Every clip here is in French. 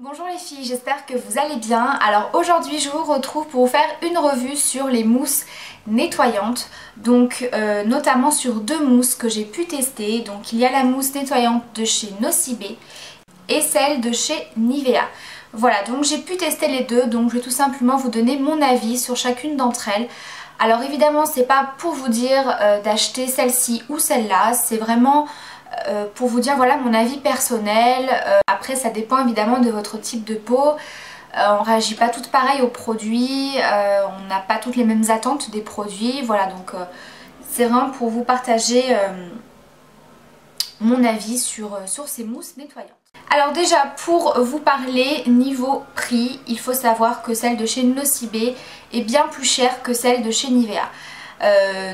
Bonjour les filles, j'espère que vous allez bien. Alors aujourd'hui je vous retrouve pour vous faire une revue sur les mousses nettoyantes. Donc notamment sur deux mousses que j'ai pu tester. Donc il y a la mousse nettoyante de chez Nocibé et celle de chez Nivea. Voilà, donc j'ai pu tester les deux, donc je vais tout simplement vous donner mon avis sur chacune d'entre elles. Alors évidemment c'est pas pour vous dire d'acheter celle-ci ou celle-là, c'est vraiment pour vous dire voilà mon avis personnel. Après ça dépend évidemment de votre type de peau. On réagit pas toutes pareilles aux produits, on n'a pas toutes les mêmes attentes des produits. Voilà, donc c'est vraiment pour vous partager mon avis sur ces mousses nettoyantes. Alors déjà pour vous parler niveau prix, il faut savoir que celle de chez Nocibé est bien plus chère que celle de chez Nivea.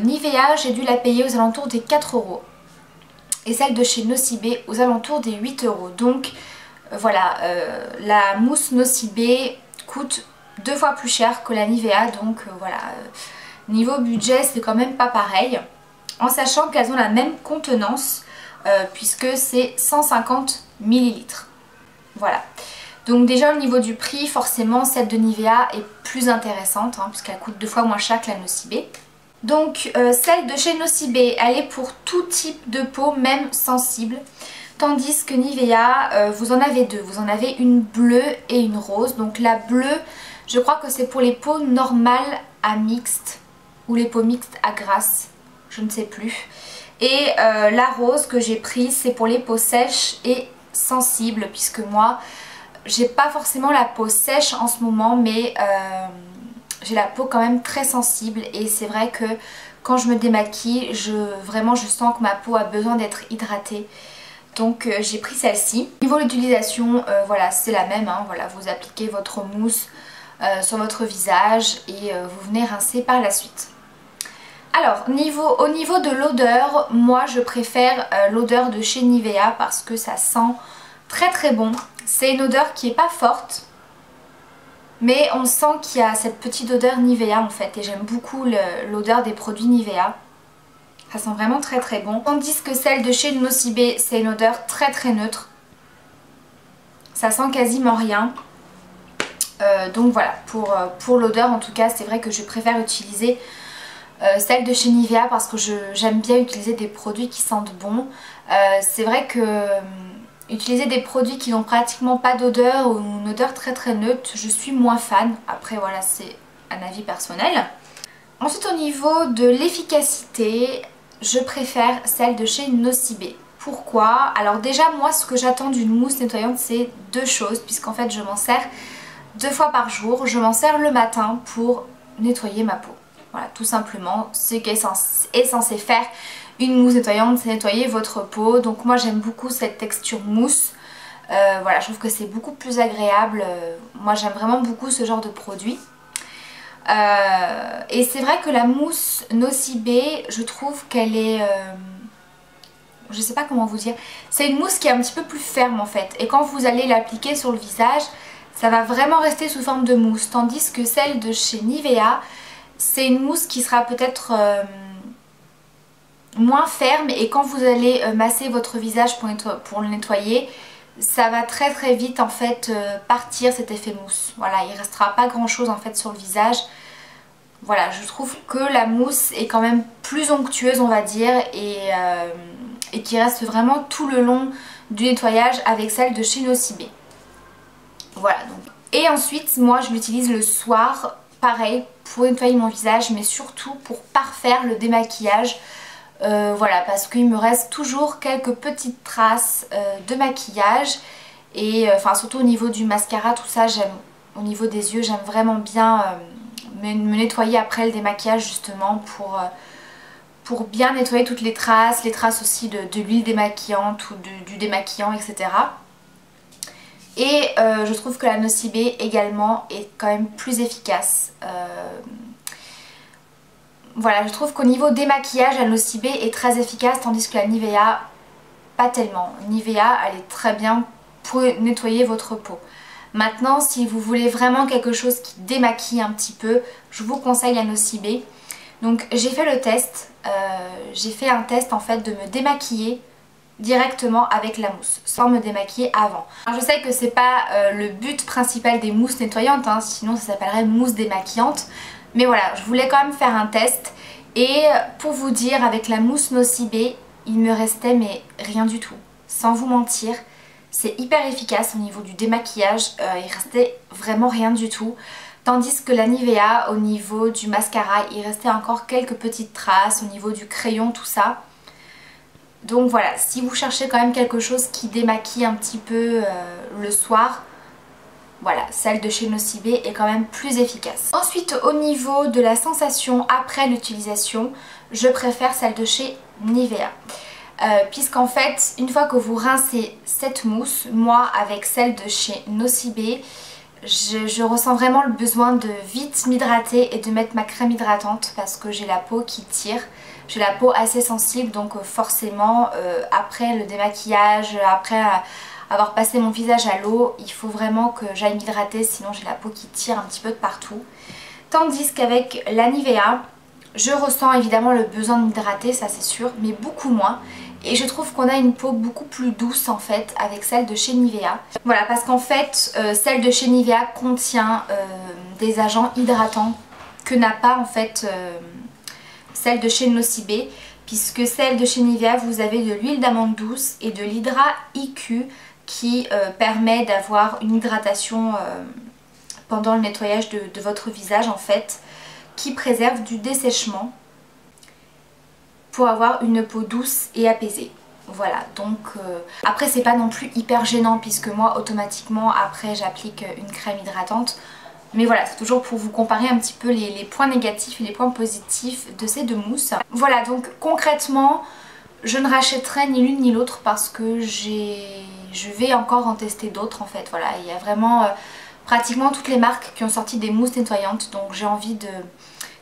Nivea j'ai dû la payer aux alentours des 4 € et celle de chez Nocibé aux alentours des 8 €. Donc voilà, la mousse Nocibé coûte 2 fois plus cher que la Nivea, donc voilà, niveau budget c'est quand même pas pareil, en sachant qu'elles ont la même contenance puisque c'est 150 ml. Voilà, donc déjà au niveau du prix, forcément celle de Nivea est plus intéressante puisqu'elle coûte 2 fois moins cher que la Nocibé. Donc celle de chez Nocibé, elle est pour tout type de peau, même sensible. Tandis que Nivea, vous en avez deux. Vous en avez une bleue et une rose. Donc la bleue, je crois que c'est pour les peaux normales à mixtes ou les peaux mixtes à grasses, je ne sais plus. Et la rose que j'ai prise, c'est pour les peaux sèches et sensibles, puisque moi, j'ai pas forcément la peau sèche en ce moment, mais j'ai la peau quand même très sensible et c'est vrai que quand je me démaquille, vraiment je sens que ma peau a besoin d'être hydratée. Donc j'ai pris celle-ci. Niveau l'utilisation, voilà, c'est la même. Voilà, vous appliquez votre mousse sur votre visage et vous venez rincer par la suite. Alors au niveau de l'odeur, moi je préfère l'odeur de chez Nivea parce que ça sent très très bon. C'est une odeur qui est pas forte, mais on sent qu'il y a cette petite odeur Nivea en fait, et j'aime beaucoup l'odeur des produits Nivea. Ça sent vraiment très très bon. Tandis que celle de chez Nocibé, c'est une odeur très très neutre. Ça sent quasiment rien. Donc voilà, pour l'odeur en tout cas, c'est vrai que je préfère utiliser celle de chez Nivea parce que j'aime bien utiliser des produits qui sentent bon. C'est vrai que utiliser des produits qui n'ont pratiquement pas d'odeur ou une odeur très très neutre, je suis moins fan. Après voilà, c'est un avis personnel. Ensuite au niveau de l'efficacité, je préfère celle de chez Nocibé. Pourquoi? Alors déjà moi ce que j'attends d'une mousse nettoyante c'est deux choses, puisqu'en fait je m'en sers 2 fois par jour. Je m'en sers le matin pour nettoyer ma peau. Voilà, tout simplement, ce qu'est censé faire une mousse nettoyante, c'est nettoyer votre peau. Donc moi j'aime beaucoup cette texture mousse. Voilà, je trouve que c'est beaucoup plus agréable. Moi j'aime vraiment beaucoup ce genre de produit. Et c'est vrai que la mousse Nocibé, je trouve qu'elle est... je sais pas comment vous dire. C'est une mousse qui est un petit peu plus ferme en fait. Et quand vous allez l'appliquer sur le visage, ça va vraiment rester sous forme de mousse. Tandis que celle de chez Nivea, c'est une mousse qui sera peut-être moins ferme. Et quand vous allez masser votre visage pour le nettoyer, ça va très très vite en fait partir cet effet mousse. Voilà, il restera pas grand chose en fait sur le visage. Voilà, je trouve que la mousse est quand même plus onctueuse on va dire et qui reste vraiment tout le long du nettoyage avec celle de chez Nocibé. Voilà donc. Et ensuite moi je l'utilise le soir, pareil, pour nettoyer mon visage mais surtout pour parfaire le démaquillage. Voilà, parce qu'il me reste toujours quelques petites traces de maquillage et enfin surtout au niveau du mascara, tout ça, j'aime, au niveau des yeux, j'aime vraiment bien me nettoyer après le démaquillage justement pour bien nettoyer toutes les traces aussi de l'huile démaquillante ou du démaquillant, etc. Et je trouve que la Nocibé également est quand même plus efficace. Voilà, je trouve qu'au niveau démaquillage, la Nocibé est très efficace, tandis que la Nivea, pas tellement. Nivea, elle est très bien pour nettoyer votre peau. Maintenant, si vous voulez vraiment quelque chose qui démaquille un petit peu, je vous conseille la Nocibé. Donc j'ai fait le test, j'ai fait un test en fait de me démaquiller directement avec la mousse sans me démaquiller avant. Alors je sais que c'est pas le but principal des mousses nettoyantes, hein, sinon ça s'appellerait mousse démaquillante, mais voilà, je voulais quand même faire un test et pour vous dire, avec la mousse Nocibé il me restait mais rien du tout, sans vous mentir. C'est hyper efficace au niveau du démaquillage, il restait vraiment rien du tout. Tandis que la Nivea, au niveau du mascara, il restait encore quelques petites traces, au niveau du crayon, tout ça. Donc voilà, si vous cherchez quand même quelque chose qui démaquille un petit peu le soir, voilà, celle de chez Nocibé est quand même plus efficace. Ensuite, au niveau de la sensation après l'utilisation, je préfère celle de chez Nivea. Puisqu'en fait, une fois que vous rincez cette mousse, moi avec celle de chez Nocibé, je ressens vraiment le besoin de vite m'hydrater et de mettre ma crème hydratante parce que j'ai la peau qui tire. J'ai la peau assez sensible, donc forcément après le démaquillage, après avoir passé mon visage à l'eau, il faut vraiment que j'aille m'hydrater, sinon j'ai la peau qui tire un petit peu de partout. Tandis qu'avec la Nivea, je ressens évidemment le besoin de m'hydrater, ça c'est sûr, mais beaucoup moins. Et je trouve qu'on a une peau beaucoup plus douce en fait avec celle de chez Nivea. Voilà, parce qu'en fait celle de chez Nivea contient des agents hydratants que n'a pas en fait celle de chez Nocibé, puisque celle de chez Nivea vous avez de l'huile d'amande douce et de l'Hydra IQ qui permet d'avoir une hydratation pendant le nettoyage de votre visage en fait, qui préserve du dessèchement pour avoir une peau douce et apaisée. Voilà, donc après c'est pas non plus hyper gênant puisque moi automatiquement après j'applique une crème hydratante. Mais voilà, c'est toujours pour vous comparer un petit peu les points négatifs et les points positifs de ces deux mousses. Voilà, donc concrètement, je ne rachèterai ni l'une ni l'autre parce que je vais encore en tester d'autres en fait. Voilà, il y a vraiment pratiquement toutes les marques qui ont sorti des mousses nettoyantes, donc j'ai envie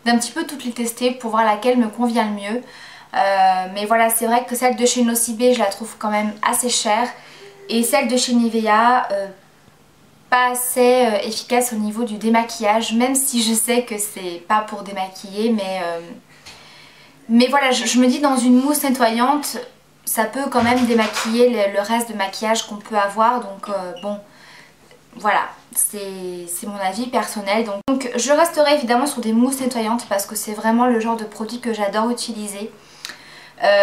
d'un petit peu toutes les tester pour voir laquelle me convient le mieux. Mais voilà, c'est vrai que celle de chez Nocibé, je la trouve quand même assez chère. Et celle de chez Nivea, pas assez efficace au niveau du démaquillage, même si je sais que c'est pas pour démaquiller, mais voilà, je me dis dans une mousse nettoyante, ça peut quand même démaquiller le reste de maquillage qu'on peut avoir, donc bon, voilà, c'est mon avis personnel. Donc je resterai évidemment sur des mousses nettoyantes parce que c'est vraiment le genre de produit que j'adore utiliser.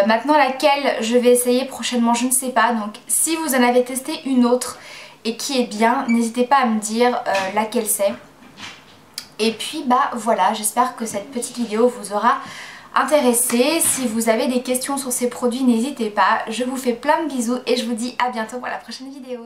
Maintenant laquelle je vais essayer prochainement, je ne sais pas, donc si vous en avez testé une autre et qui est bien, n'hésitez pas à me dire laquelle c'est. Et puis bah voilà, j'espère que cette petite vidéo vous aura intéressé. Si vous avez des questions sur ces produits, n'hésitez pas. Je vous fais plein de bisous et je vous dis à bientôt pour la prochaine vidéo.